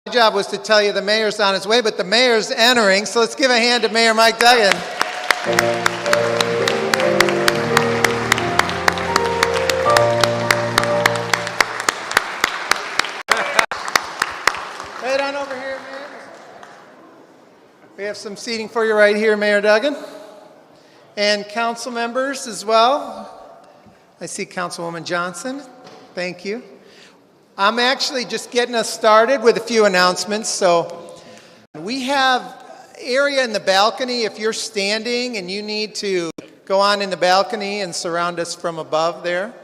My job was to tell you the mayor's on his way, but the mayor's entering, so let's give a hand to Mayor Mike Duggan. Right on over here, Mayor. We have some seating for you right here, Mayor Duggan. And council members as well. I see Councilwoman Johnson. Thank you. I'm actually just getting us started with a few announcements. So we have area in the balcony. If you're standing and you need to go on in the balcony and surround us from above there.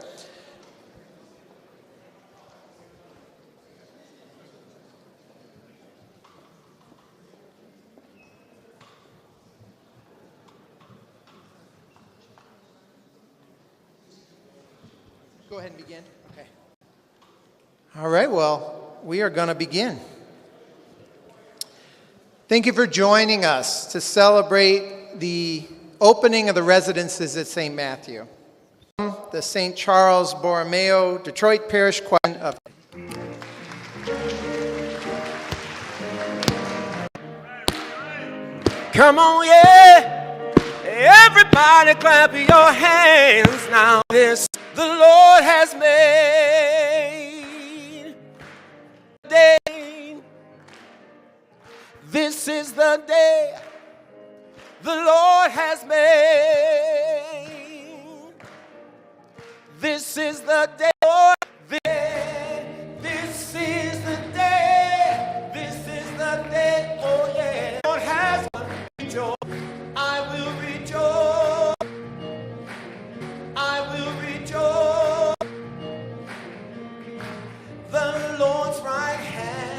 Go ahead and begin. Okay. All right, well, we are going to begin. Thank you for joining us to celebrate the opening of the residences at St. Matthew. The St. Charles Borromeo Detroit Parish Choir of Come on, yeah. Everybody clap your hands now. This the Lord has made. Day. This is the day the Lord has made. This is the day. This is the day. This is the day. Oh yeah. The Lord has rejoiced. I will rejoice. I will rejoice. The Lord's right hand.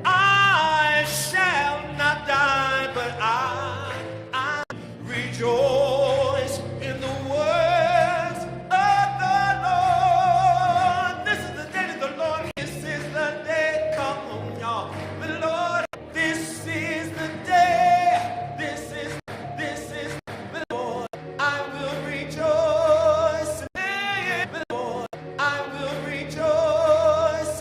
I shall not die, but I rejoice in the words of the Lord. This is the day that the Lord. This is the day. Come on, y'all. The Lord. This is the day. This is the Lord. I will rejoice. The Lord. I will rejoice.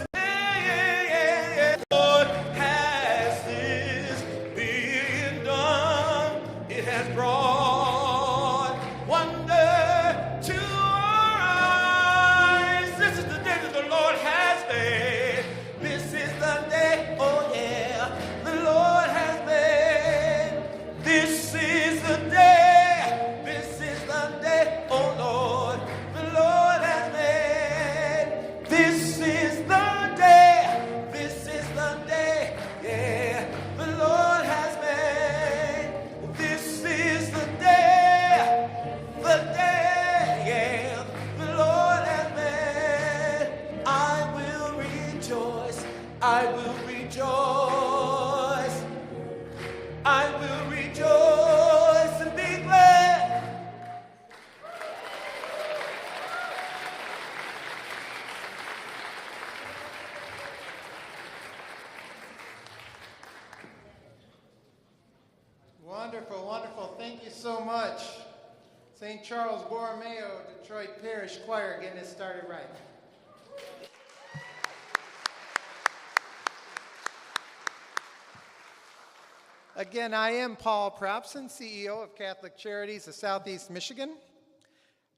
The Lord has this been done. It has brought wonder to our eyes. This is the day that the Lord has made. This is the day, oh yeah, the Lord has made. This is the day. This is the day, oh Lord, the Lord has made. This is the day. This is the day, yeah, the Lord has made. This is the day, yeah, the Lord has made. I will rejoice. I will rejoice. I will rejoice and be glad. Wonderful, wonderful. Thank you so much. St. Charles Borromeo Detroit Parish Choir getting it started right. Again, I am Paul Propson, CEO of Catholic Charities of Southeast Michigan.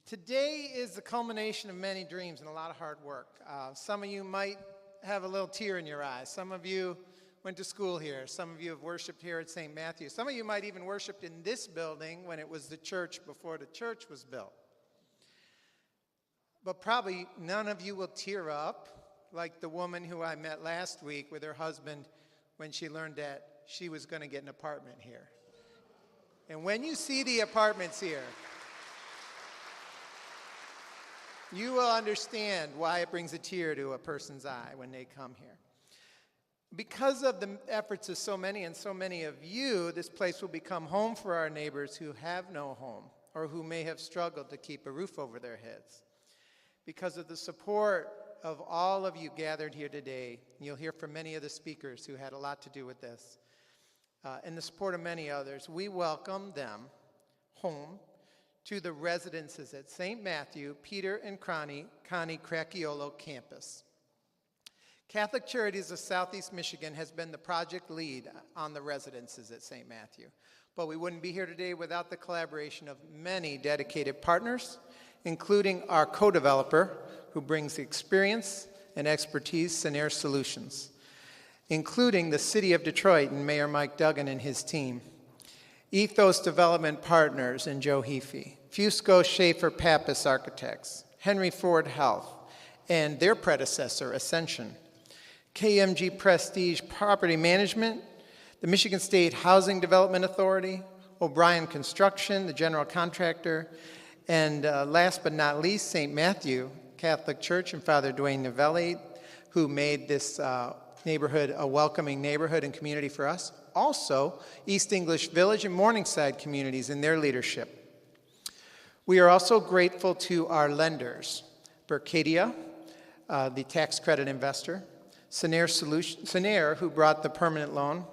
Today is the culmination of many dreams and a lot of hard work. Some of you might have a little tear in your eyes. Some of you went to school here. Some of you have worshiped here at St. Matthew. Some of you might even worshiped in this building when it was the church before the church was built. But probably none of you will tear up like the woman who I met last week with her husband when she learned that she was going to get an apartment here. And when you see the apartments here, you will understand why it brings a tear to a person's eye when they come here. Because of the efforts of so many and so many of you, this place will become home for our neighbors who have no home or who may have struggled to keep a roof over their heads. Because of the support of all of you gathered here today, you'll hear from many of the speakers who had a lot to do with this, and the support of many others, we welcome them home to the residences at St. Matthew, Peter and Connie Cracchiolo campus. Catholic Charities of Southeast Michigan has been the project lead on the residences at St. Matthew. But we wouldn't be here today without the collaboration of many dedicated partners, including our co-developer, who brings experience and expertise, Scenair Solutions, including the City of Detroit and Mayor Mike Duggan and his team, Ethos Development Partners and Joe Heafy, Fusco Schaefer Pappas Architects, Henry Ford Health, and their predecessor, Ascension, KMG Prestige Property Management, the Michigan State Housing Development Authority, O'Brien Construction, the general contractor, and last but not least, St. Matthew Catholic Church and Father Dwayne Novelli, who made this neighborhood a welcoming neighborhood and community for us. Also, East English Village and Morningside communities in their leadership. We are also grateful to our lenders, Berkadia, the tax credit investor, Scenair, who brought the permanent loan,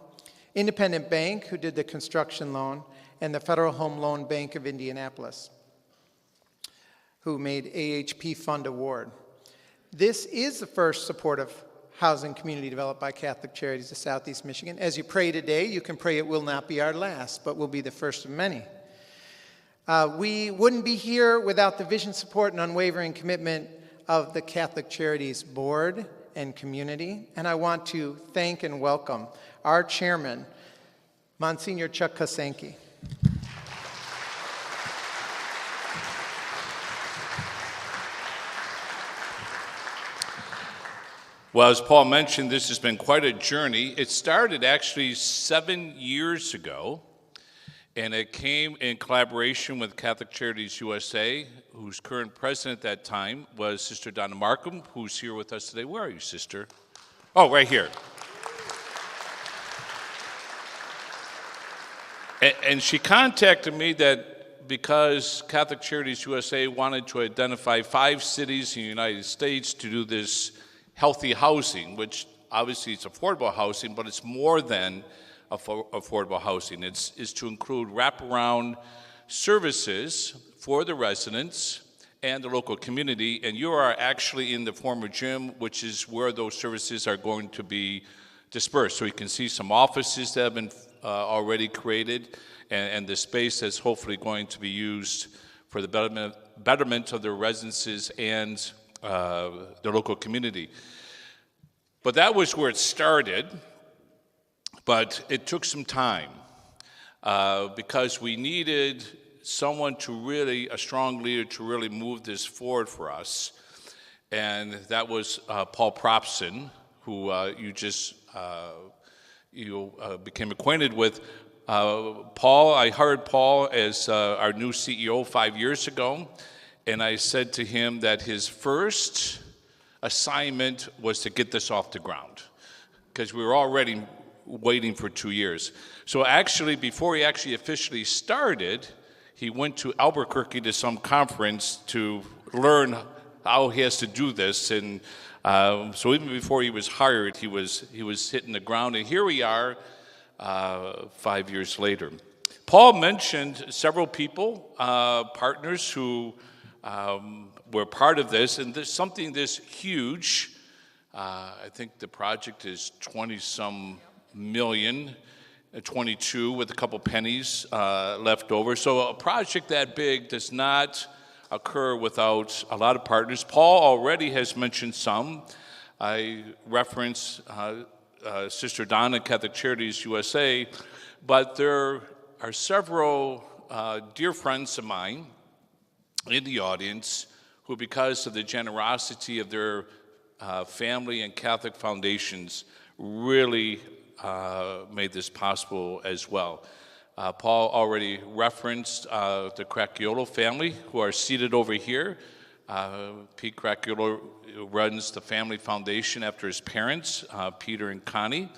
Independent Bank, who did the construction loan, and the Federal Home Loan Bank of Indianapolis, who made AHP Fund Award. This is the first supportive housing community developed by Catholic Charities of Southeast Michigan. As you pray today, you can pray it will not be our last, but will be the first of many. We wouldn't be here without the vision, support, and unwavering commitment of the Catholic Charities Board and community, and I want to thank and welcome our chairman, Monsignor Chuck Kosenki. Well, as Paul mentioned, this has been quite a journey. It started actually 7 years ago, and it came in collaboration with Catholic Charities USA, whose current president at that time was Sister Donna Markham, who's here with us today. Where are you, sister? Oh, right here. And she contacted me that because Catholic Charities USA wanted to identify 5 cities in the United States to do this healthy housing, which obviously it's affordable housing, but it's more than affordable housing. It's to include wraparound services for the residents and the local community, and you are actually in the former gym, which is where those services are going to be dispersed. So you can see some offices that have been already created, and the space that's hopefully going to be used for the betterment of the residences and the local community. But that was where it started, but it took some time because we needed someone to really, a strong leader to really move this forward for us. And that was Paul Propson, who you became acquainted with. Paul, I hired Paul as our new CEO 5 years ago. And I said to him that his first assignment was to get this off the ground, because we were already waiting for 2 years. So actually, before he actually officially started, he went to Albuquerque to some conference to learn how he has to do this. And so even before he was hired, he was hitting the ground. And here we are 5 years later. Paul mentioned several people, partners who were part of this, and there's something this huge. I think the project is 20-some million, 22 with a couple pennies left over. So a project that big does not occur without a lot of partners. Paul already has mentioned some. I referenced Sister Donna, Catholic Charities USA, but there are several dear friends of mine in the audience who, because of the generosity of their family and Catholic foundations, really made this possible as well. Paul already referenced the Cracchiolo family, who are seated over here. Pete Cracchiolo runs the family foundation after his parents, Peter and Connie.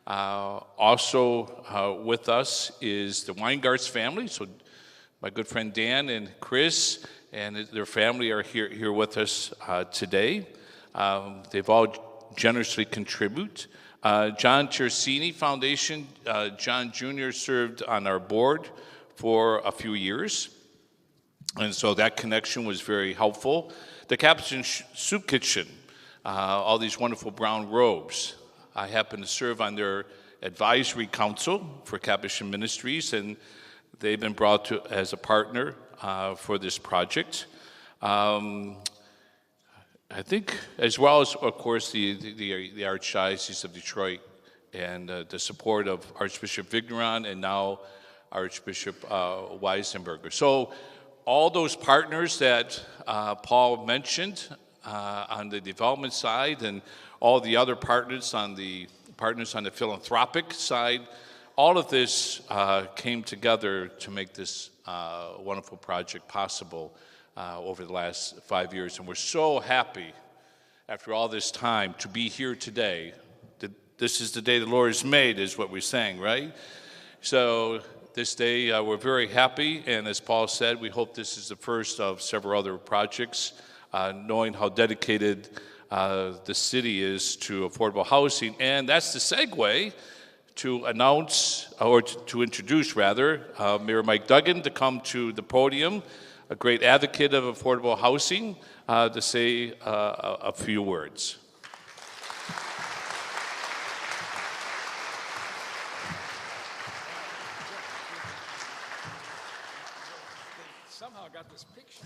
Also with us is the Weingarts family, so my good friend Dan and Chris and their family are here with us today. They've all generously contributed. John Tersini Foundation, John Jr. served on our board for a few years, and so that connection was very helpful. The Capuchin Soup Kitchen, all these wonderful brown robes. I happen to serve on their advisory council for Capuchin Ministries, and they've been brought to as a partner for this project. I think, as well as, of course, the Archdiocese of Detroit and the support of Archbishop Vigneron and now Archbishop Weisenberger. So all those partners that Paul mentioned on the development side and all the other partners on the philanthropic side, all of this came together to make this wonderful project possible over the last 5 years. And we're so happy, after all this time, to be here today. This is the day the Lord has made, is what we're saying, right? So this day, we're very happy. And as Paul said, we hope this is the first of several other projects, knowing how dedicated the city is to affordable housing. And that's the segue to announce, or to introduce rather, Mayor Mike Duggan to come to the podium, a great advocate of affordable housing, to say a few words. Somehow got this picture.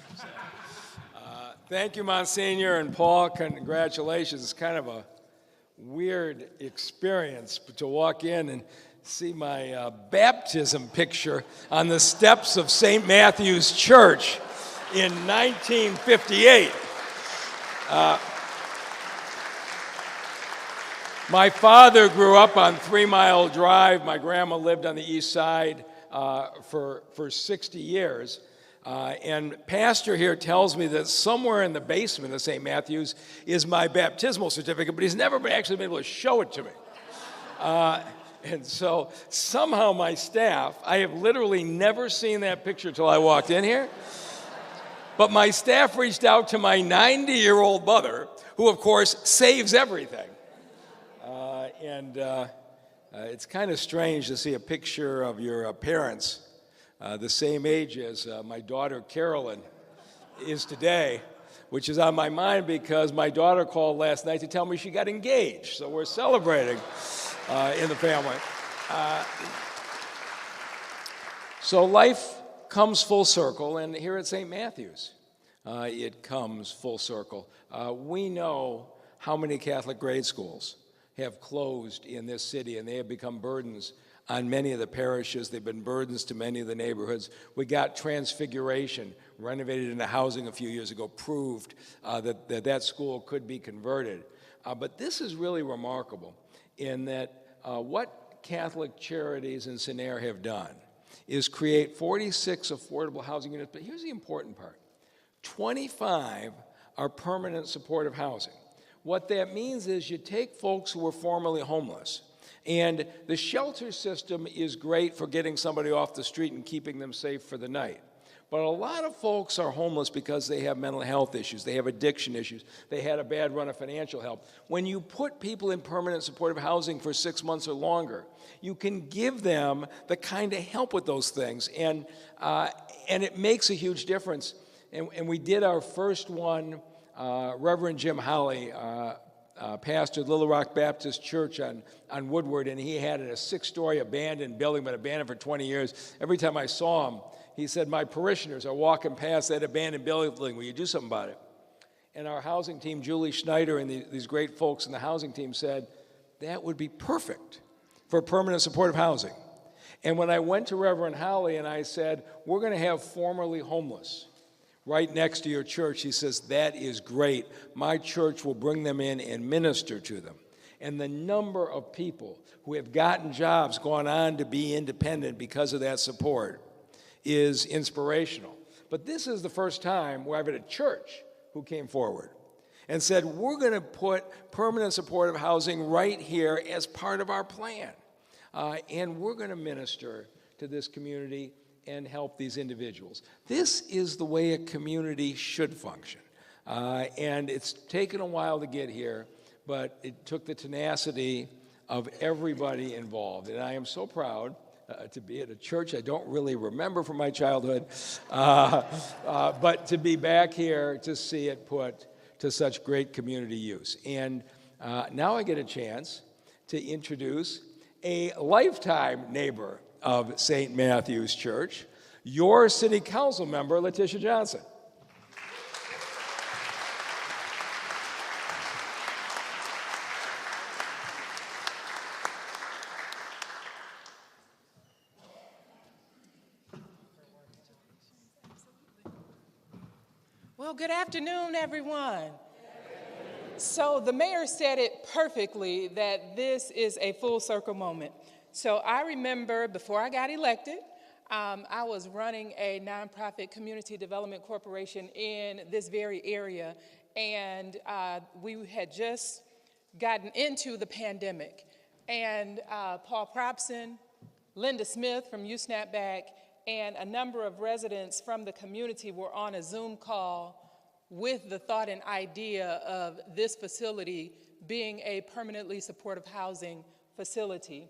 Thank you, Monsignor, and Paul, congratulations. It's kind of a weird experience to walk in and see my baptism picture on the steps of St. Matthew's Church in 1958. My father grew up on 3 Mile Drive. My grandma lived on the east side for 60 years. And pastor here tells me that somewhere in the basement of St. Matthew's is my baptismal certificate, but he's never actually been able to show it to me. And so somehow my staff, I have literally never seen that picture till I walked in here, but my staff reached out to my 90-year-old mother, who of course saves everything. It's kind of strange to see a picture of your parents the same age as my daughter Carolyn is today, which is on my mind because my daughter called last night to tell me she got engaged. So we're celebrating in the family. So life comes full circle, and here at St. Matthew's, it comes full circle. We know how many Catholic grade schools have closed in this city, and they have become burdens on many of the parishes. They've been burdens to many of the neighborhoods. We got Transfiguration, renovated into housing a few years ago, proved that school could be converted. But this is really remarkable in that what Catholic Charities in Sinair have done is create 46 affordable housing units. But here's the important part. 25 are permanent supportive housing. What that means is you take folks who were formerly homeless, and the shelter system is great for getting somebody off the street and keeping them safe for the night. But a lot of folks are homeless because they have mental health issues, they have addiction issues, they had a bad run of financial help. When you put people in permanent supportive housing for 6 months or longer, you can give them the kind of help with those things, and it makes a huge difference. And we did our first one, Reverend Jim Holly, pastored Little Rock Baptist Church on Woodward, and he had a 6-story abandoned building, but abandoned for 20 years. Every time I saw him, he said, my parishioners are walking past that abandoned building. Will you do something about it? And our housing team, Julie Schneider, and these great folks in the housing team said, that would be perfect for permanent supportive housing. And when I went to Reverend Holly and I said, we're going to have formerly homeless right next to your church, he says, that is great. My church will bring them in and minister to them. And the number of people who have gotten jobs, gone on to be independent because of that support is inspirational. But this is the first time where I've had a church who came forward and said, we're going to put permanent supportive housing right here as part of our plan. And we're going to minister to this community and help these individuals. This is the way a community should function. And it's taken a while to get here, but it took the tenacity of everybody involved. And I am so proud to be at a church I don't really remember from my childhood, but to be back here to see it put to such great community use. And now I get a chance to introduce a lifetime neighbor of St. Matthew's Church, your city council member, Letitia Johnson. Well, good afternoon, everyone. So the mayor said it perfectly that this is a full circle moment. So I remember before I got elected, I was running a nonprofit community development corporation in this very area, and we had just gotten into the pandemic. And Paul Propson, Linda Smith from USnapback, and a number of residents from the community were on a Zoom call with the thought and idea of this facility being a permanently supportive housing facility.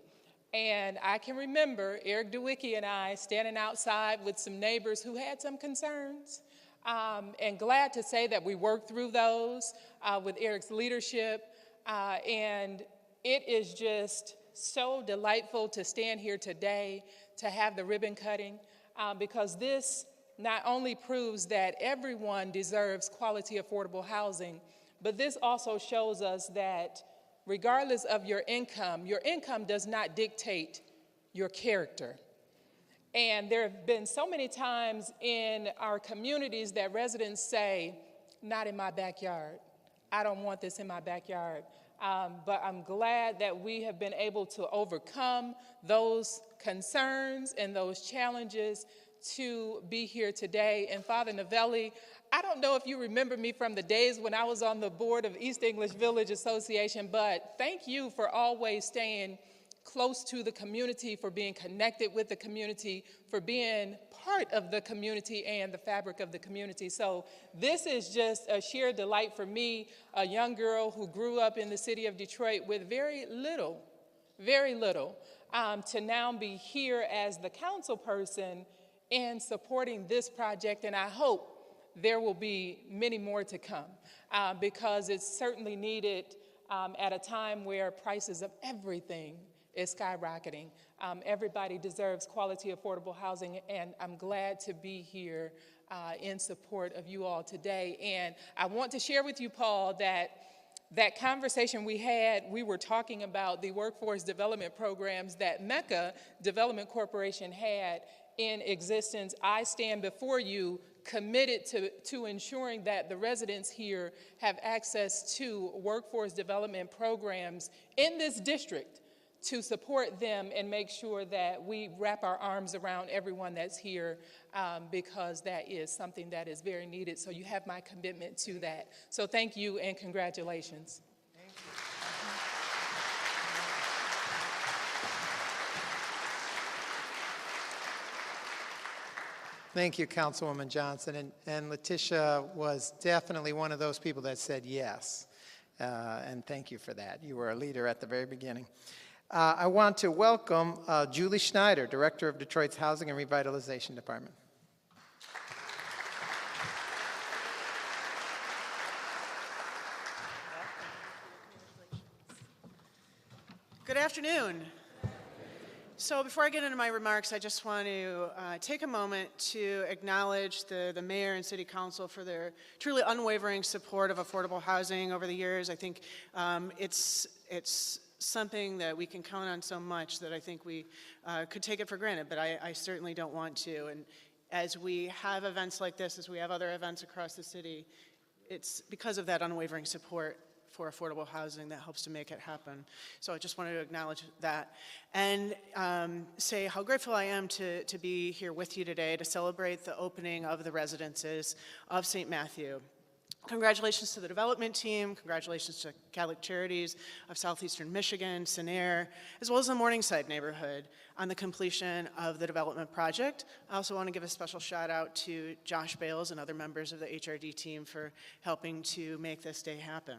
And I can remember Eric DeWicki and I standing outside with some neighbors who had some concerns, and glad to say that we worked through those with Eric's leadership. And it is just so delightful to stand here today to have the ribbon cutting, because this not only proves that everyone deserves quality, affordable housing, but this also shows us that regardless of your income does not dictate your character. And there have been so many times in our communities that residents say, not in my backyard. I don't want this in my backyard. But I'm glad that we have been able to overcome those concerns and those challenges to be here today. And Father Novelli, I don't know if you remember me from the days when I was on the board of East English Village Association, but thank you for always staying close to the community, for being connected with the community, for being part of the community and the fabric of the community. So this is just a sheer delight for me, a young girl who grew up in the city of Detroit with very little, to now be here as the council person in supporting this project. And I hope there will be many more to come, because it's certainly needed at a time where prices of everything is skyrocketing. Everybody deserves quality, affordable housing, and I'm glad to be here in support of you all today. And I want to share with you, Paul, that conversation we had, we were talking about the workforce development programs that Mecca Development Corporation had in existence. I stand before you committed to ensuring that the residents here have access to workforce development programs in this district, to support them and make sure that we wrap our arms around everyone that's here, because that is something that is very needed. So you have my commitment to that. So thank you and congratulations. Thank you. Thank you, Councilwoman Johnson. And Letitia was definitely one of those people that said yes. And thank you for that. You were a leader at the very beginning. I want to welcome Julie Schneider, Director of Detroit's Housing and Revitalization Department. Good afternoon. So before I get into my remarks, I just want to take a moment to acknowledge the mayor and city council for their truly unwavering support of affordable housing over the years. I think it's something that we can count on so much that I think we could take it for granted, but I certainly don't want to. And as we have events like this, as we have other events across the city, it's because of that unwavering support for affordable housing that helps to make it happen. So I just wanted to acknowledge that and say how grateful I am to be here with you today to celebrate the opening of the residences of St. Matthew. Congratulations to the development team, congratulations to Catholic Charities of Southeastern Michigan, Sinair, as well as the Morningside neighborhood on the completion of the development project. I also want to give a special shout out to Josh Bales and other members of the HRD team for helping to make this day happen.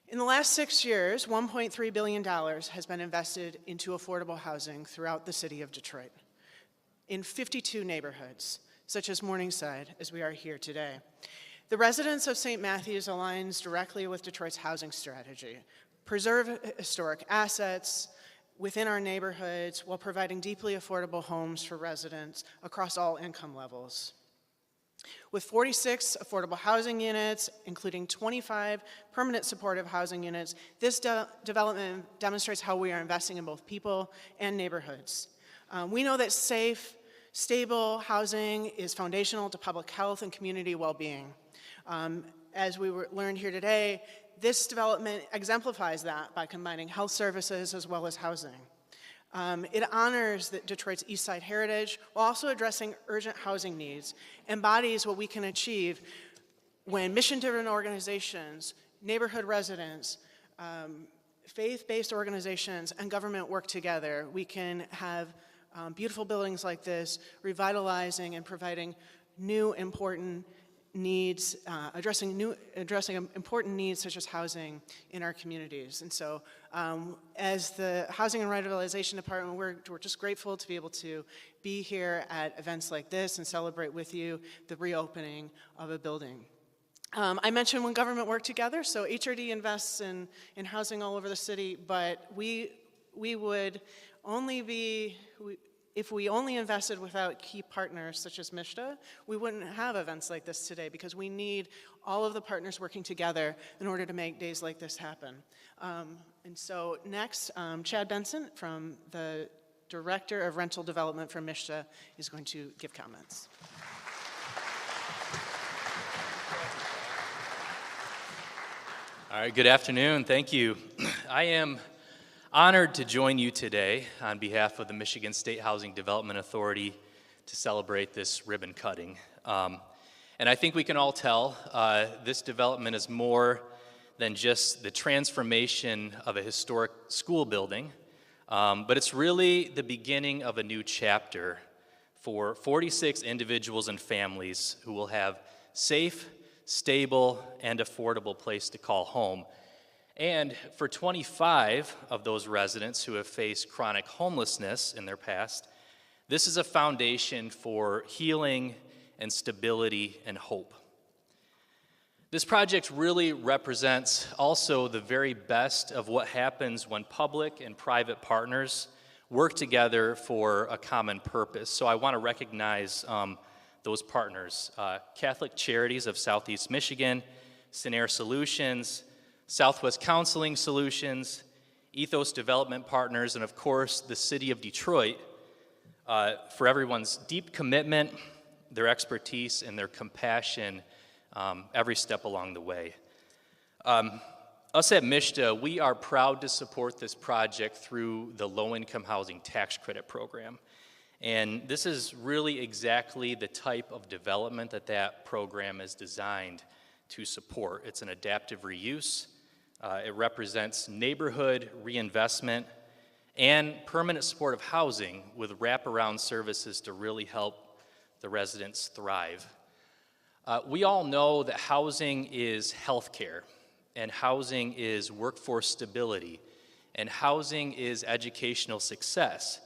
In the last 6 years, $1.3 billion has been invested into affordable housing throughout the city of Detroit in 52 neighborhoods, such as Morningside, as we are here today. The residents of St. Matthews aligns directly with Detroit's housing strategy. Preserve historic assets within our neighborhoods while providing deeply affordable homes for residents across all income levels. With 46 affordable housing units, including 25 permanent supportive housing units, this development demonstrates how we are investing in both people and neighborhoods. We know that safe, stable housing is foundational to public health and community well-being. As we learned here today, this development exemplifies that by combining health services as well as housing. It honors Detroit's East Side heritage while also addressing urgent housing needs, embodies what we can achieve when mission-driven organizations, neighborhood residents, faith-based organizations, and government work together. We can have beautiful buildings like this, revitalizing and providing new important needs, addressing important needs such as housing in our communities. And so as the Housing and Revitalization Department, we're just grateful to be able to be here at events like this and celebrate with you the reopening of a building. I mentioned when government work together, so HRD invests in housing all over the city, but we would only be, if we only invested without key partners such as MSHDA, we wouldn't have events like this today because we need all of the partners working together in order to make days like this happen. And so next, Chad Benson, from the Director of Rental Development for MSHDA, is going to give comments. All right, good afternoon. Thank you. I am honored to join you today on behalf of the Michigan State Housing Development Authority to celebrate this ribbon cutting. And I think we can all tell this development is more than just the transformation of a historic school building, but it's really the beginning of a new chapter for 46 individuals and families who will have safe, stable, and affordable place to call home. And for 25 of those residents who have faced chronic homelessness in their past, this is a foundation for healing and stability and hope. This project really represents also the very best of what happens when public and private partners work together for a common purpose. So I want to recognize those partners, Catholic Charities of Southeast Michigan, Scenair Solutions, Southwest Counseling Solutions, Ethos Development Partners, and of course, the City of Detroit, for everyone's deep commitment, their expertise, and their compassion every step along the way. Us at MSHDA, we are proud to support this project through the Low-Income Housing Tax Credit Program. And this is really exactly the type of development that program is designed to support. It's an adaptive reuse. It represents neighborhood reinvestment and permanent supportive housing with wraparound services to really help the residents thrive. We all know that housing is healthcare, and housing is workforce stability, and housing is educational success.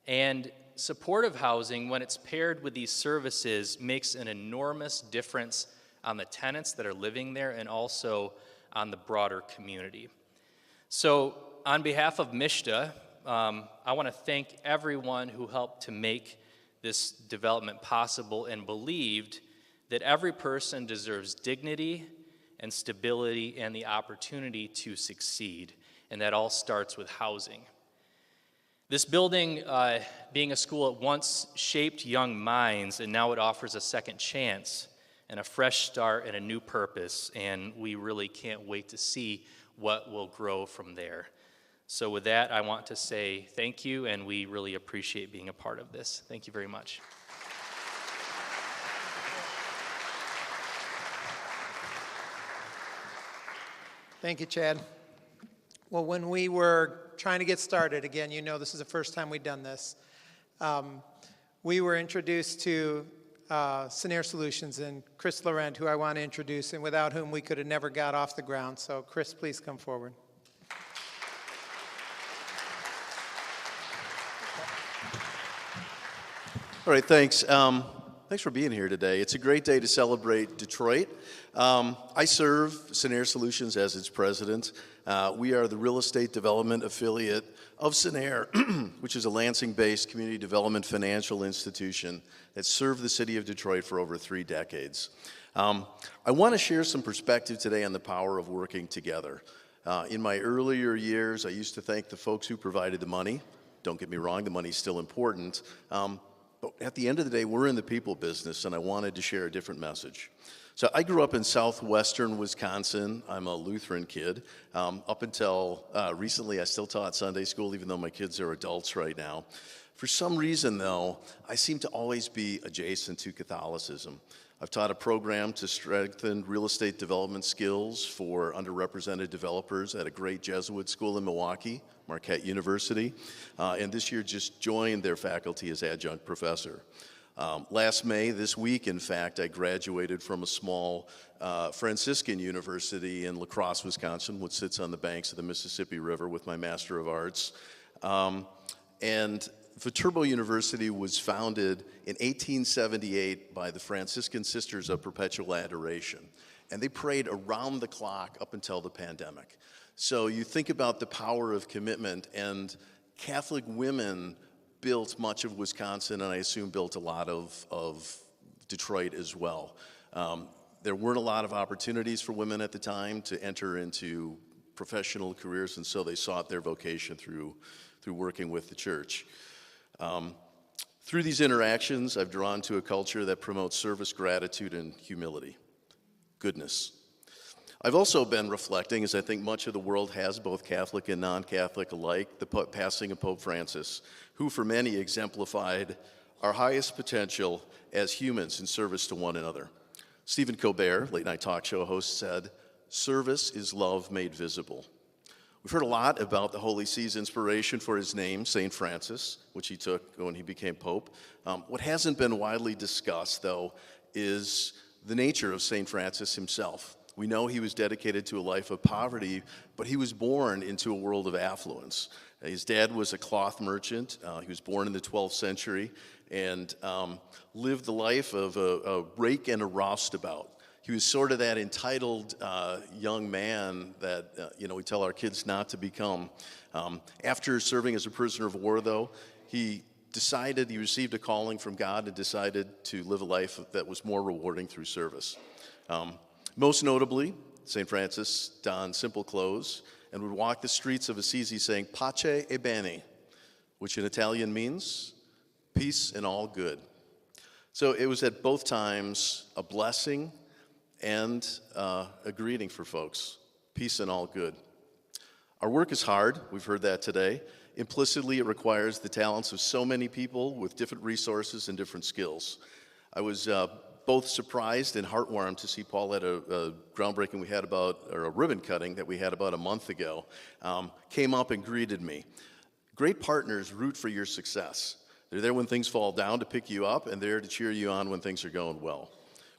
And supportive housing, when it's paired with these services, makes an enormous difference on the tenants that are living there and also on the broader community. So on behalf of MSHDA, I want to thank everyone who helped to make this development possible and believed that every person deserves dignity and stability and the opportunity to succeed, and that all starts with housing. This building, being a school, it once shaped young minds, and now it offers a second chance and a fresh start and a new purpose, and we really can't wait to see what will grow from there. So with that, I want to say thank you, and we really appreciate being a part of this. Thank you very much. Thank you, Chad. Well, when we were trying to get started, again, you know this is the first time we've done this, we were introduced to Scenair Solutions and Chris Laurent, who I want to introduce, and without whom we could have never got off the ground. So Chris, please come forward. All right, thanks. Thanks for being here today. It's a great day to celebrate Detroit. I serve Sinair Solutions as its president. We are the real estate development affiliate of Sinair, which is a Lansing-based community development financial institution that served the city of Detroit for over 3 decades. I want to share some perspective today on the power of working together. In my earlier years, I used to thank the folks who provided the money. Don't get me wrong, the money's still important. But at the end of the day, we're in the people business, and I wanted to share a different message. So I grew up in southwestern Wisconsin. I'm a Lutheran kid. Up until recently, I still taught Sunday school, even though my kids are adults right now. For some reason, though, I seem to always be adjacent to Catholicism. I've taught a program to strengthen real estate development skills for underrepresented developers at a great Jesuit school in Milwaukee, Marquette University, and this year just joined their faculty as adjunct professor. Last May, this week, in fact, I graduated from a small Franciscan university in La Crosse, Wisconsin, which sits on the banks of the Mississippi River, with my Master of Arts. And Viterbo University was founded in 1878 by the Franciscan Sisters of Perpetual Adoration, and they prayed around the clock up until the pandemic. So you think about the power of commitment, and Catholic women built much of Wisconsin, and I assume built a lot of Detroit as well. There weren't a lot of opportunities for women at the time to enter into professional careers, and so they sought their vocation through working with the church. Through these interactions, I've drawn to a culture that promotes service, gratitude, and humility, goodness. I've also been reflecting, as I think much of the world has, both Catholic and non-Catholic alike, the passing of Pope Francis, who for many exemplified our highest potential as humans in service to one another. Stephen Colbert, late-night talk show host, said, "Service is love made visible." We've heard a lot about the Holy See's inspiration for his name, St. Francis, which he took when he became Pope. What hasn't been widely discussed, though, is the nature of St. Francis himself. We know he was dedicated to a life of poverty, but he was born into a world of affluence. His dad was a cloth merchant. He was born in the 12th century and lived the life of a rake and a roustabout. He was sort of that entitled young man that we tell our kids not to become. After serving as a prisoner of war, though, he received a calling from God and decided to live a life that was more rewarding through service. Most notably, St. Francis donned simple clothes and would walk the streets of Assisi saying, "Pace e bene," which in Italian means peace and all good. So it was at both times a blessing and a greeting for folks, peace and all good. Our work is hard, we've heard that today. Implicitly, it requires the talents of so many people with different resources and different skills. I was both surprised and heartwarmed to see Paul at a groundbreaking a ribbon cutting that we had about a month ago, came up and greeted me. Great partners root for your success. They're there when things fall down to pick you up, and there to cheer you on when things are going well.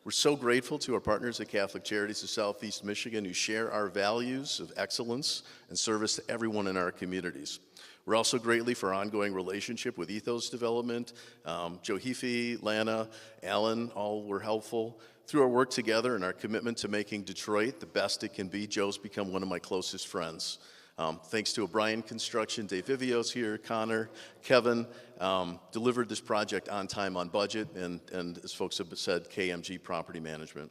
We're so grateful to our partners at Catholic Charities of Southeast Michigan who share our values of excellence and service to everyone in our communities. We're also grateful for our ongoing relationship with Ethos Development. Joe Heafy, Lana, Alan, all were helpful. Through our work together and our commitment to making Detroit the best it can be, Joe's become one of my closest friends. Thanks to O'Brien Construction, Dave Vivios here, Connor, Kevin, delivered this project on time, on budget, and as folks have said, KMG Property Management.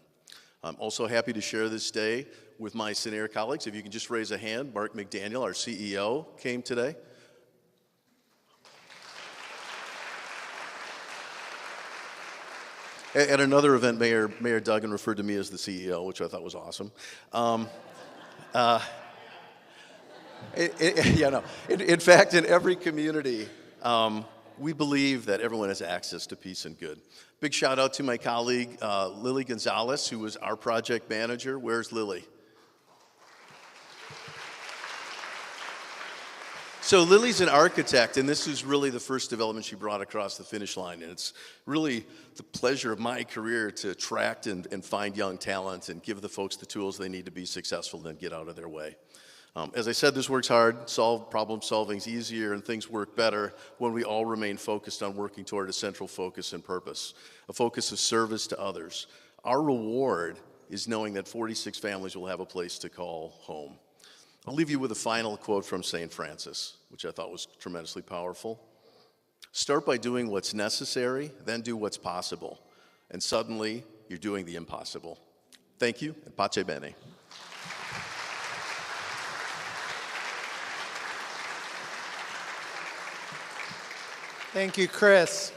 I'm also happy to share this day with my Sinair colleagues. If you can just raise a hand, Mark McDaniel, our CEO, came today. At another event, Mayor Duggan referred to me as the CEO, which I thought was awesome. In fact, in every community, we believe that everyone has access to peace and good. Big shout out to my colleague, Lily Gonzalez, who was our project manager. Where's Lily? So Lily's an architect, and this is really the first development she brought across the finish line. And it's really the pleasure of my career to attract and find young talent and give the folks the tools they need to be successful and get out of their way. As I said, this works hard. Problem solving is easier, and things work better when we all remain focused on working toward a central focus and purpose, a focus of service to others. Our reward is knowing that 46 families will have a place to call home. I'll leave you with a final quote from St. Francis, which I thought was tremendously powerful. Start by doing what's necessary, then do what's possible. And suddenly, you're doing the impossible. Thank you, and pace bene. Thank you, Chris.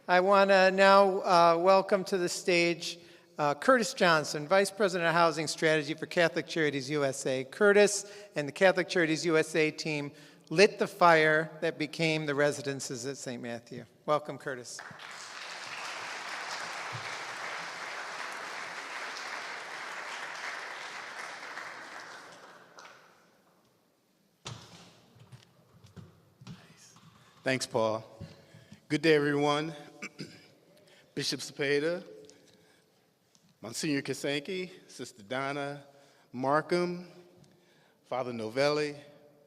I want to now welcome to the stage Curtis Johnson, Vice President of Housing Strategy for Catholic Charities USA. Curtis and the Catholic Charities USA team lit the fire that became the residences at St. Matthew. Welcome, Curtis. Thanks, Paul. Good day, everyone. Bishop Cepeda, Monsignor Kasanke, Sister Donna, Markham, Father Novelli,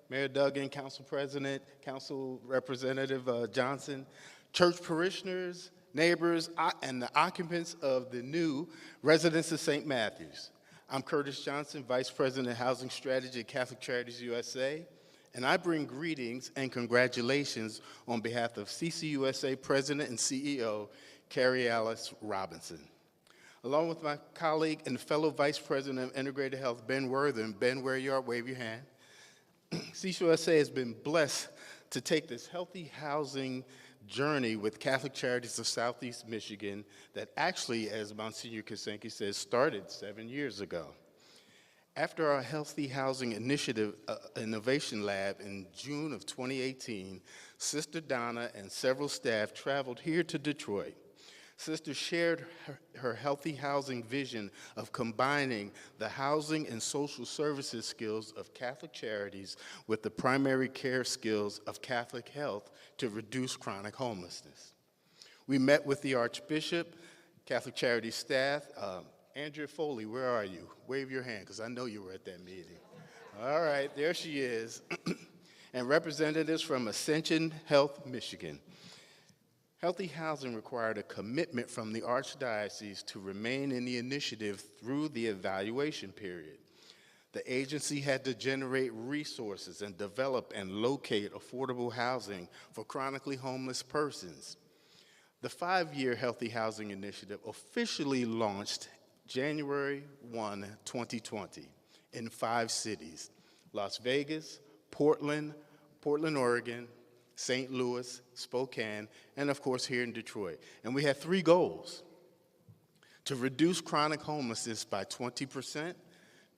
Mayor Duggan, Council President, Council Representative Johnson, church parishioners, neighbors, and the occupants of the new residence of St. Matthew's. I'm Curtis Johnson, Vice President of Housing Strategy at Catholic Charities USA, and I bring greetings and congratulations on behalf of CCUSA President and CEO, Carrie Alice Robinson. Along with my colleague and fellow Vice President of Integrated Health, Ben Worthen. Ben, where you are, wave your hand. CCUSA has been blessed to take this healthy housing journey with Catholic Charities of Southeast Michigan that actually, as Monsignor Kasanke says, started 7 years ago. After our Healthy Housing Initiative Innovation Lab in June of 2018, Sister Donna and several staff traveled here to Detroit. Sister shared her healthy housing vision of combining the housing and social services skills of Catholic Charities with the primary care skills of Catholic Health to reduce chronic homelessness. We met with the Archbishop, Catholic Charities staff. Andrea Foley, where are you? Wave your hand, because I know you were at that meeting. All right, there she is. And representatives from Ascension Health, Michigan. Healthy housing required a commitment from the Archdiocese to remain in the initiative through the evaluation period. The agency had to generate resources and develop and locate affordable housing for chronically homeless persons. The 5-year Healthy Housing Initiative officially launched January 1, 2020, in 5 cities: Las Vegas, Portland, Oregon, St. Louis, Spokane, and of course here in Detroit. And we had 3 goals: to reduce chronic homelessness by 20%,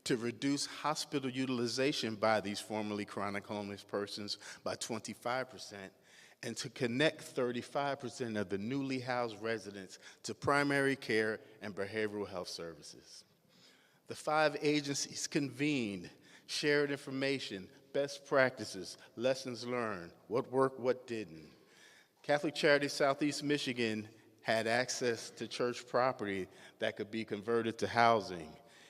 to reduce hospital utilization by these formerly chronic homeless persons by 25%, and to connect 35% of the newly housed residents to primary care and behavioral health services. The 5 agencies convened, shared information, best practices, lessons learned, what worked, what didn't. Catholic Charities Southeast Michigan had access to church property that could be converted to housing.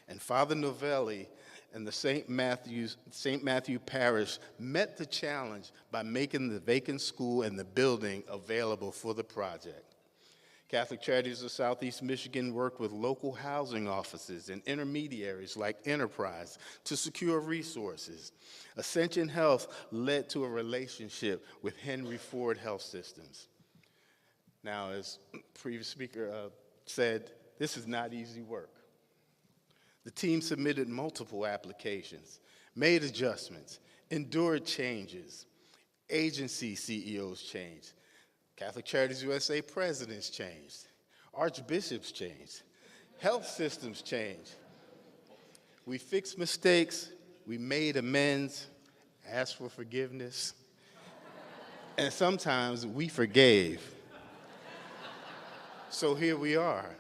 And Father Novelli and the St. Matthew Parish met the challenge by making the vacant school and the building available for the project. Catholic Charities of Southeast Michigan worked with local housing offices and intermediaries like Enterprise to secure resources. Ascension Health led to a relationship with Henry Ford Health Systems. Now, as the previous speaker said, this is not easy work. The team submitted multiple applications, made adjustments, endured changes. Agency CEOs changed. Catholic Charities USA presidents changed. Archbishops changed. Health systems changed. We fixed mistakes. We made amends, asked for forgiveness, and sometimes we forgave. So here we are.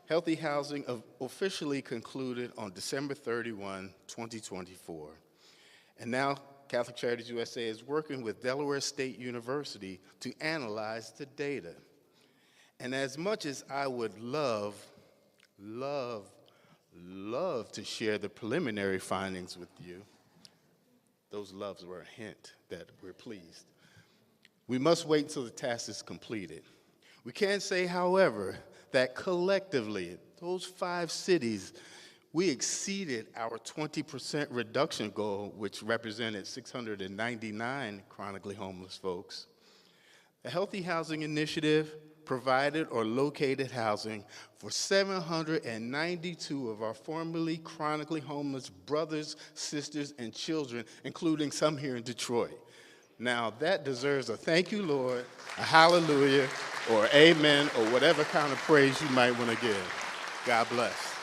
Healthy Housing officially concluded on December 31, 2024. And now Catholic Charities USA is working with Delaware State University to analyze the data. And as much as I would love love to share the preliminary findings with you. Those loves were a hint that we're pleased. We must wait until the task is completed. We can say, however, that collectively, those 5 cities, we exceeded our 20% reduction goal, which represented 699 chronically homeless folks. The Healthy Housing Initiative provided or located housing for 792 of our formerly chronically homeless brothers, sisters, and children, including some here in Detroit. Now, that deserves a thank you, Lord, a hallelujah, or amen, or whatever kind of praise you might want to give. God bless.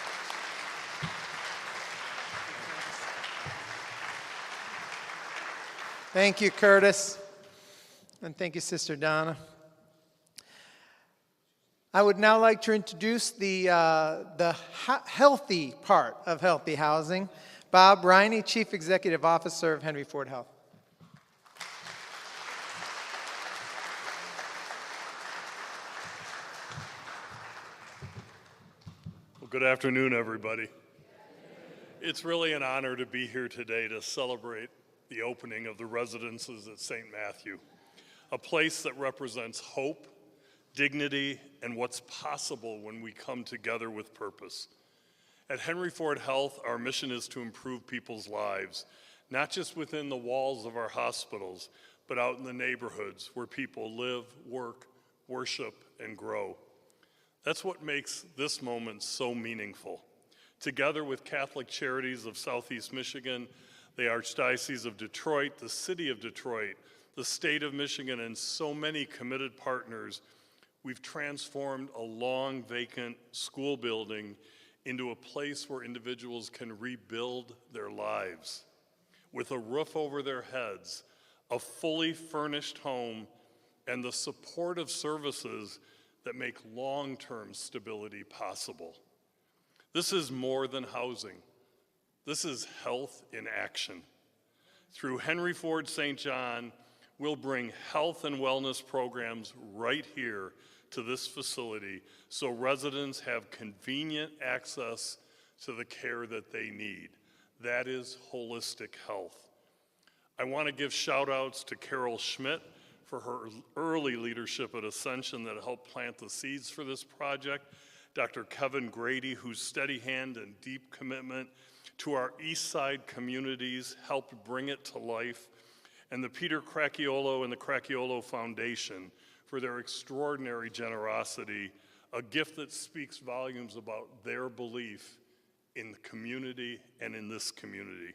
Thank you, Curtis. And thank you, Sister Donna. I would now like to introduce the healthy part of Healthy Housing, Bob Riney, Chief Executive Officer of Henry Ford Health. Well, good afternoon, everybody. It's really an honor to be here today to celebrate the opening of the residences at St. Matthew, a place that represents hope, dignity, and what's possible when we come together with purpose. At Henry Ford Health, our mission is to improve people's lives, not just within the walls of our hospitals, but out in the neighborhoods where people live, work, worship, and grow. That's what makes this moment so meaningful. Together with Catholic Charities of Southeast Michigan, the Archdiocese of Detroit, the City of Detroit, the State of Michigan, and so many committed partners, we've transformed a long vacant school building into a place where individuals can rebuild their lives. With a roof over their heads, a fully furnished home, and the supportive services that make long-term stability possible. This is more than housing. This is health in action. Through Henry Ford St. John, we'll bring health and wellness programs right here to this facility so residents have convenient access to the care that they need. That is holistic health. I want to give shout outs to Carol Schmidt for her early leadership at Ascension that helped plant the seeds for this project, Dr. Kevin Grady, whose steady hand and deep commitment to our East Side communities helped bring it to life, and the Peter Cracchiolo and the Cracchiolo Foundation for their extraordinary generosity, a gift that speaks volumes about their belief in the community and in this community.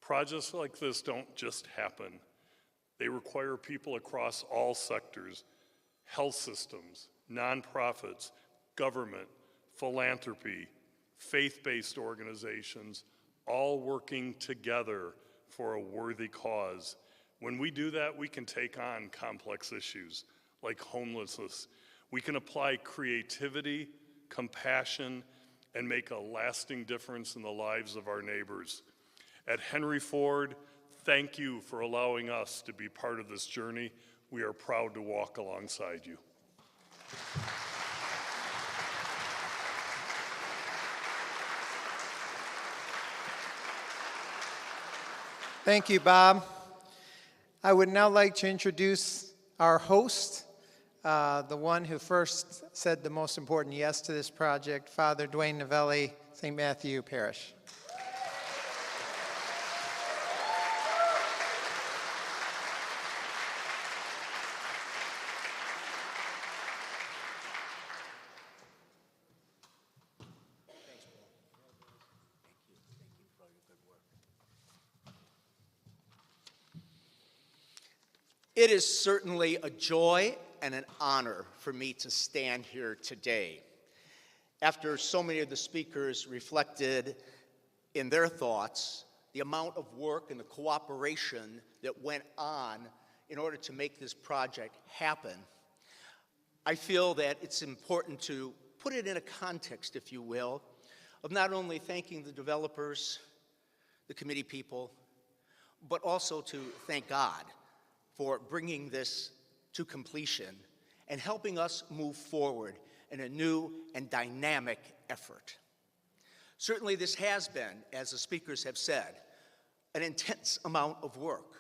Projects like this don't just happen. They require people across all sectors, health systems, nonprofits, government, philanthropy, faith-based organizations, all working together for a worthy cause. When we do that, we can take on complex issues like homelessness. We can apply creativity, compassion, and make a lasting difference in the lives of our neighbors. At Henry Ford, thank you for allowing us to be part of this journey. We are proud to walk alongside you. Thank you, Bob. I would now like to introduce our host, the one who first said the most important yes to this project, Father Dwayne Novelli, St. Matthew Parish. It is certainly a joy and an honor for me to stand here today. After so many of the speakers reflected in their thoughts the amount of work and the cooperation that went on in order to make this project happen, I feel that it's important to put it in a context, if you will, of not only thanking the developers, the committee people, but also to thank God for bringing this to completion and helping us move forward in a new and dynamic effort. Certainly this has been, as the speakers have said, an intense amount of work,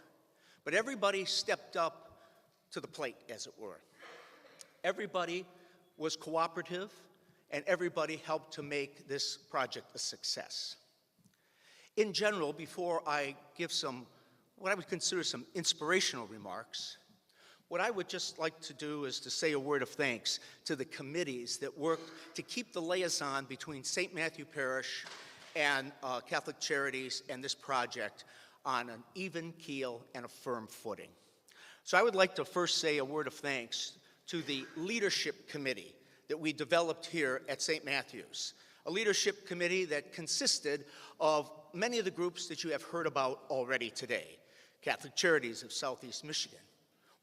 but everybody stepped up to the plate, as it were. Everybody was cooperative, and everybody helped to make this project a success. In general, before I give what I would consider some inspirational remarks, what I would just like to do is to say a word of thanks to the committees that worked to keep the liaison between St. Matthew Parish and Catholic Charities and this project on an even keel and a firm footing. So I would like to first say a word of thanks to the leadership committee that we developed here at St. Matthew's, a leadership committee that consisted of many of the groups that you have heard about already today, Catholic Charities of Southeast Michigan.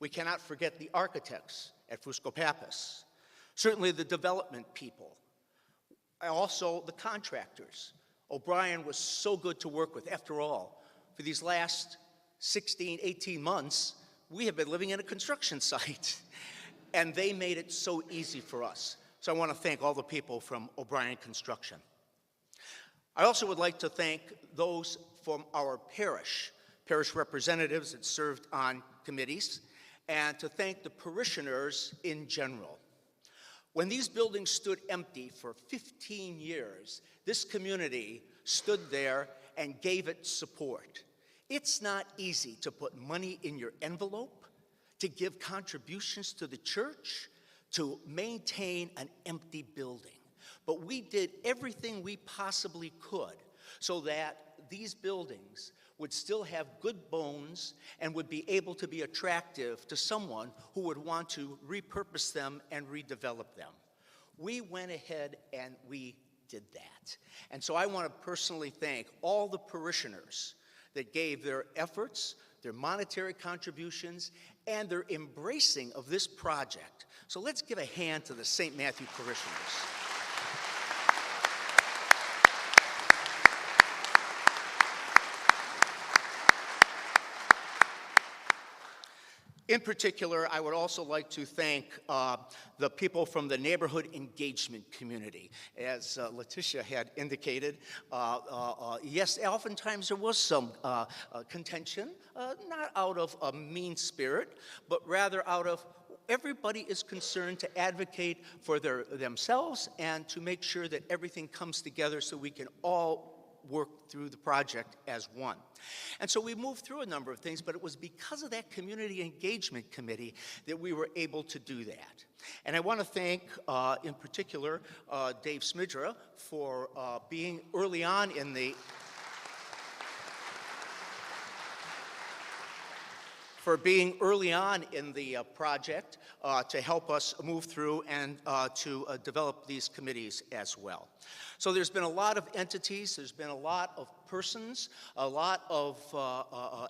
We cannot forget the architects at Fusco Pappas, certainly the development people, also the contractors. O'Brien was so good to work with. After all, for these last 16, 18 months, we have been living in a construction site, and they made it so easy for us. So I want to thank all the people from O'Brien Construction. I also would like to thank those from our parish representatives that served on committees, and to thank the parishioners in general. When these buildings stood empty for 15 years, this community stood there and gave it support. It's not easy to put money in your envelope, to give contributions to the church, to maintain an empty building. But we did everything we possibly could so that these buildings would still have good bones and would be able to be attractive to someone who would want to repurpose them and redevelop them. We went ahead and we did that. And so I want to personally thank all the parishioners that gave their efforts, their monetary contributions, and their embracing of this project. So let's give a hand to the St. Matthew parishioners. In particular, I would also like to thank the people from the neighborhood engagement community. As Letitia had indicated, yes, oftentimes there was some contention, not out of a mean spirit, but rather out of everybody is concerned to advocate for themselves and to make sure that everything comes together so we can all work through the project as one. And so we moved through a number of things, but it was because of that community engagement committee that we were able to do that. And I want to thank, in particular, Dave Smidra for being early on in the project to help us move through and to develop these committees as well. So there's been a lot of entities, there's been a lot of persons, a lot of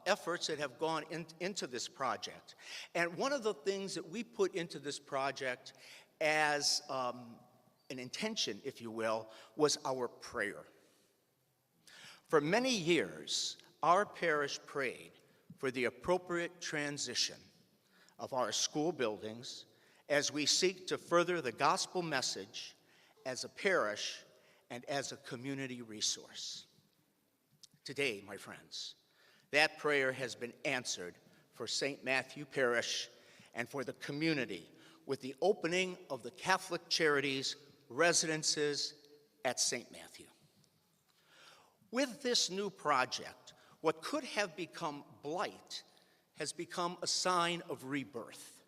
efforts that have gone into this project. And one of the things that we put into this project as an intention, if you will, was our prayer. For many years, our parish prayed for the appropriate transition of our school buildings as we seek to further the gospel message as a parish and as a community resource. Today, my friends, that prayer has been answered for St. Matthew Parish and for the community with the opening of the Catholic Charities residences at St. Matthew. With this new project, what could have become blight has become a sign of rebirth.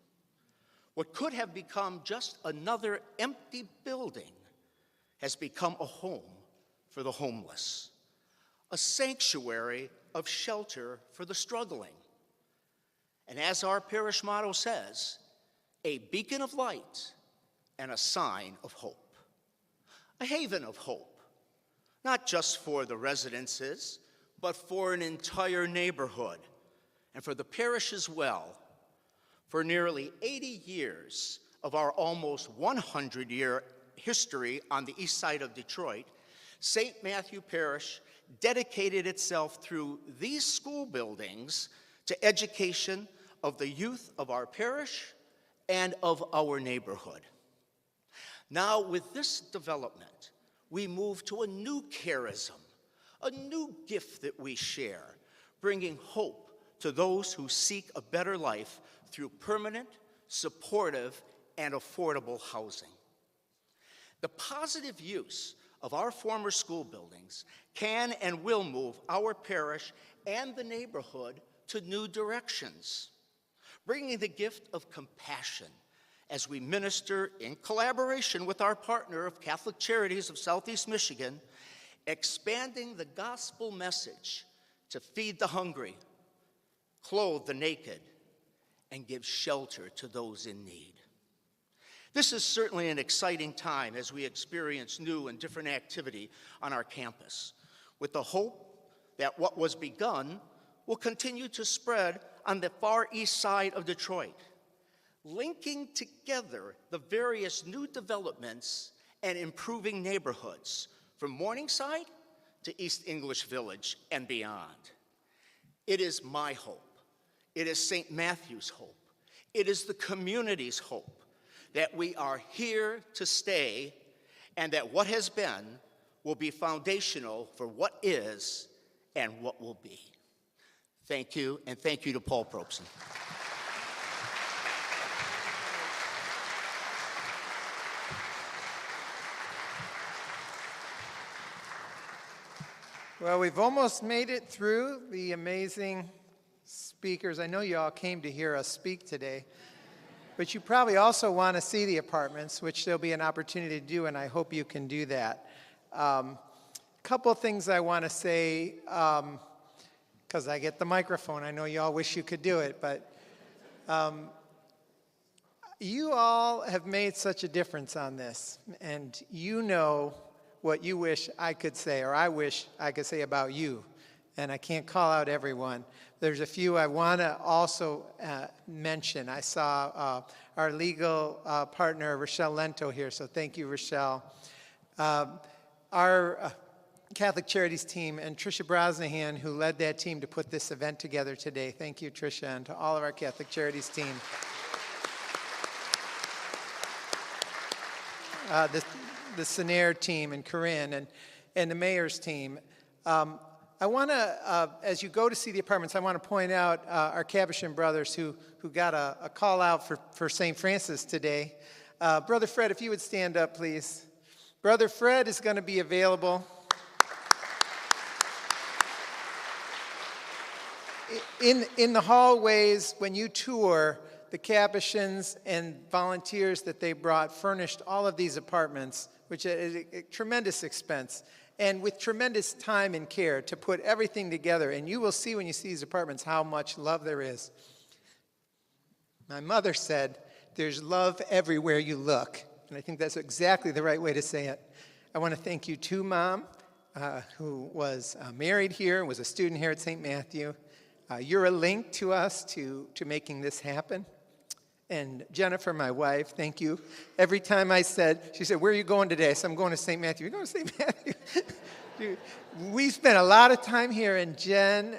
What could have become just another empty building has become a home for the homeless, a sanctuary of shelter for the struggling. And as our parish motto says, a beacon of light and a sign of hope, a haven of hope, not just for the residences, but for an entire neighborhood and for the parish as well. For nearly 80 years of our almost 100-year history on the east side of Detroit, St. Matthew Parish dedicated itself through these school buildings to education of the youth of our parish and of our neighborhood. Now, with this development, we move to a new charism, a new gift that we share, bringing hope to those who seek a better life through permanent, supportive, and affordable housing. The positive use of our former school buildings can and will move our parish and the neighborhood to new directions, bringing the gift of compassion as we minister in collaboration with our partner of Catholic Charities of Southeast Michigan, expanding the gospel message to feed the hungry, clothe the naked, and give shelter to those in need. This is certainly an exciting time as we experience new and different activity on our campus, with the hope that what was begun will continue to spread on the far east side of Detroit, linking together the various new developments and improving neighborhoods from Morningside to East English Village and beyond. It is my hope. It is St. Matthew's hope. It is the community's hope that we are here to stay and that what has been will be foundational for what is and what will be. Thank you, and thank you to Paul Probson. Well, we've almost made it through the amazing speakers. I know you all came to hear us speak today, but you probably also want to see the apartments, which there'll be an opportunity to do, and I hope you can do that. Couple of things I want to say, because I get the microphone. I know you all wish you could do it, but you all have made such a difference on this, and you know what you wish I could say, or I wish I could say about you, and I can't call out everyone. There's a few I want to also mention. I saw our legal partner, Rochelle Lento, here, so thank you, Rochelle. Our Catholic Charities team and Tricia Brosnahan, who led that team to put this event together today. Thank you, Tricia, and to all of our Catholic Charities team. The Senaire team and Corinne and the mayor's team. I want to, as you go to see the apartments, I want to point out our Capuchin brothers who got a call out for St. Francis today. Brother Fred, if you would stand up, please. Brother Fred is going to be available. In the hallways, when you tour, the Capuchins and volunteers that they brought furnished all of these apartments, which is a tremendous expense, and with tremendous time and care to put everything together. And you will see when you see these apartments how much love there is. My mother said, there's love everywhere you look. And I think that's exactly the right way to say it. I want to thank you too, Mom, who was married here, was a student here at St. Matthew. You're a link to us to making this happen. And Jennifer, my wife, thank you. Every time I said, she said, where are you going today? I said, I'm going to St. Matthew. You're going to St. Matthew? Dude, we spent a lot of time here. And Jen,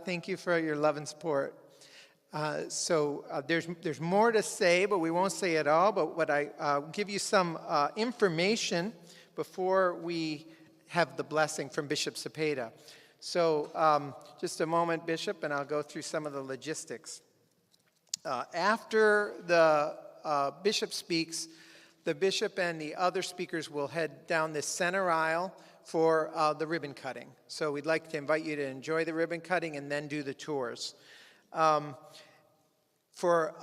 thank you for your love and support. There's more to say, but we won't say it all. But what I'll give you some information before we have the blessing from Bishop Cepeda. So just a moment, Bishop, and I'll go through some of the logistics. After the bishop speaks, the bishop and the other speakers will head down this center aisle for the ribbon cutting. So we'd like to invite you to enjoy the ribbon cutting and then do the tours. For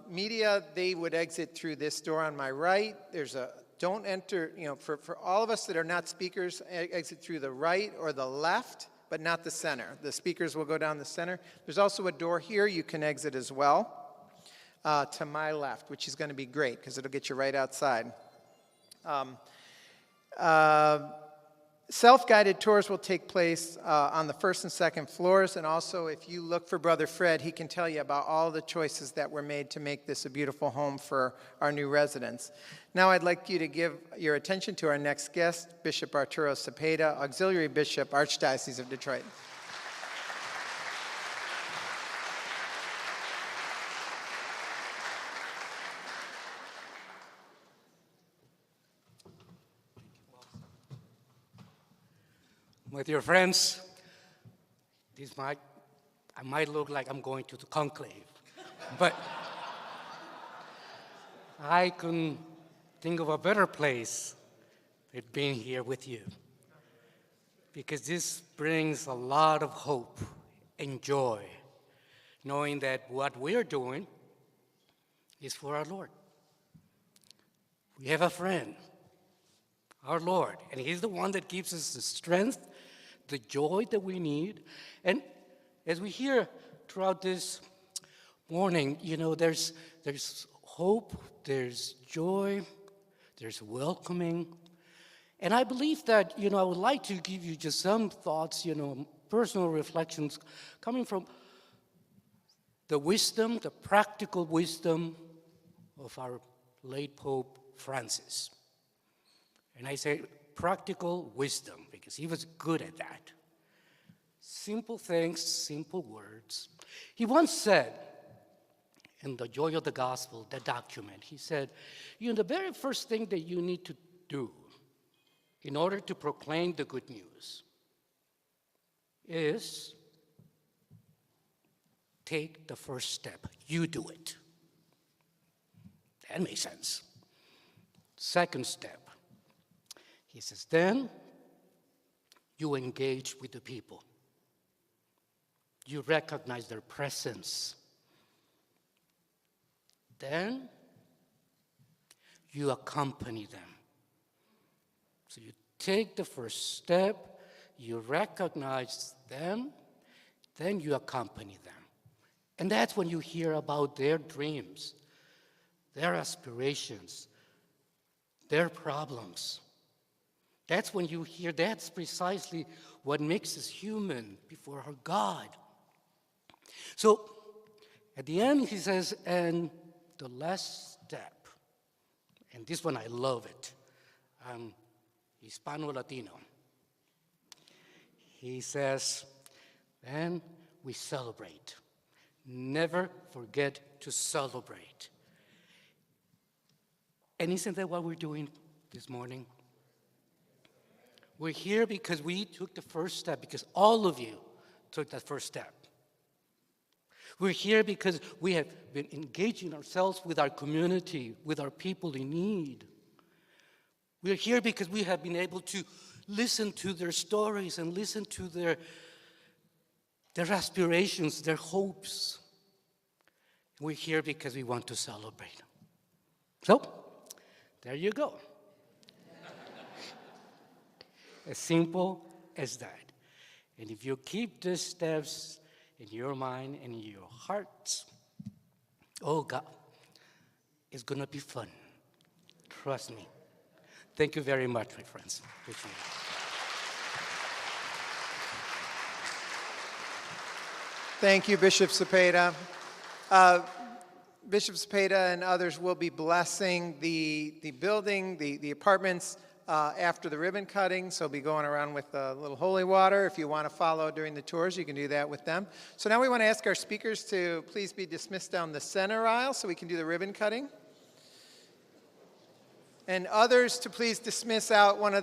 media, they would exit through this door on my right. There's a don't enter, for all of us that are not speakers, exit through the right or the left, but not the center. The speakers will go down the center. There's also a door here you can exit as well to my left, which is going to be great because it'll get you right outside. Self-guided tours will take place on the first and second floors, and also if you look for Brother Fred, he can tell you about all the choices that were made to make this a beautiful home for our new residents. Now I'd like you to give your attention to our next guest, Bishop Arturo Cepeda, Auxiliary Bishop, Archdiocese of Detroit. with your friends. I might look like I'm going to the conclave, but I couldn't think of a better place than being here with you, because this brings a lot of hope and joy, knowing that what we're doing is for our Lord. We have a friend, our Lord, and He's the one that gives us the strength, the joy that we need. And as we hear throughout this morning, there's hope, there's joy, there's welcoming. And I believe that, I would like to give you just some thoughts, personal reflections coming from the wisdom, the practical wisdom of our late Pope Francis. And I say practical wisdom because he was good at that. Simple things, simple words. He once said, in The Joy of the Gospel, the document, he said, the very first thing that you need to do in order to proclaim the good news is take the first step. You do it. That makes sense. Second step, he says, then you engage with the people. You recognize their presence. Then you accompany them. So you take the first step, you recognize them, then you accompany them. And that's when you hear about their dreams, their aspirations, their problems. That's when you hear that's precisely what makes us human before our God. So at the end, he says, and the last step, and this one I love it. I'm Hispano-Latino. He says, then we celebrate. Never forget to celebrate. And isn't that what we're doing this morning? We're here because we took the first step, because all of you took that first step. We're here because we have been engaging ourselves with our community, with our people in need. We're here because we have been able to listen to their stories and listen to their aspirations, their hopes. We're here because we want to celebrate. So, there you go. As simple as that. And if you keep these steps in your mind and in your hearts, oh God, it's going to be fun. Trust me. Thank you very much, my friends. Appreciate it. Thank you, Bishop Cepeda. Bishop Cepeda and others will be blessing the building, the apartments after the ribbon cutting. So be going around with a little holy water. If you want to follow during the tours, you can do that with them. So now we want to ask our speakers to please be dismissed down the center aisle so we can do the ribbon cutting. And others to please dismiss out one of the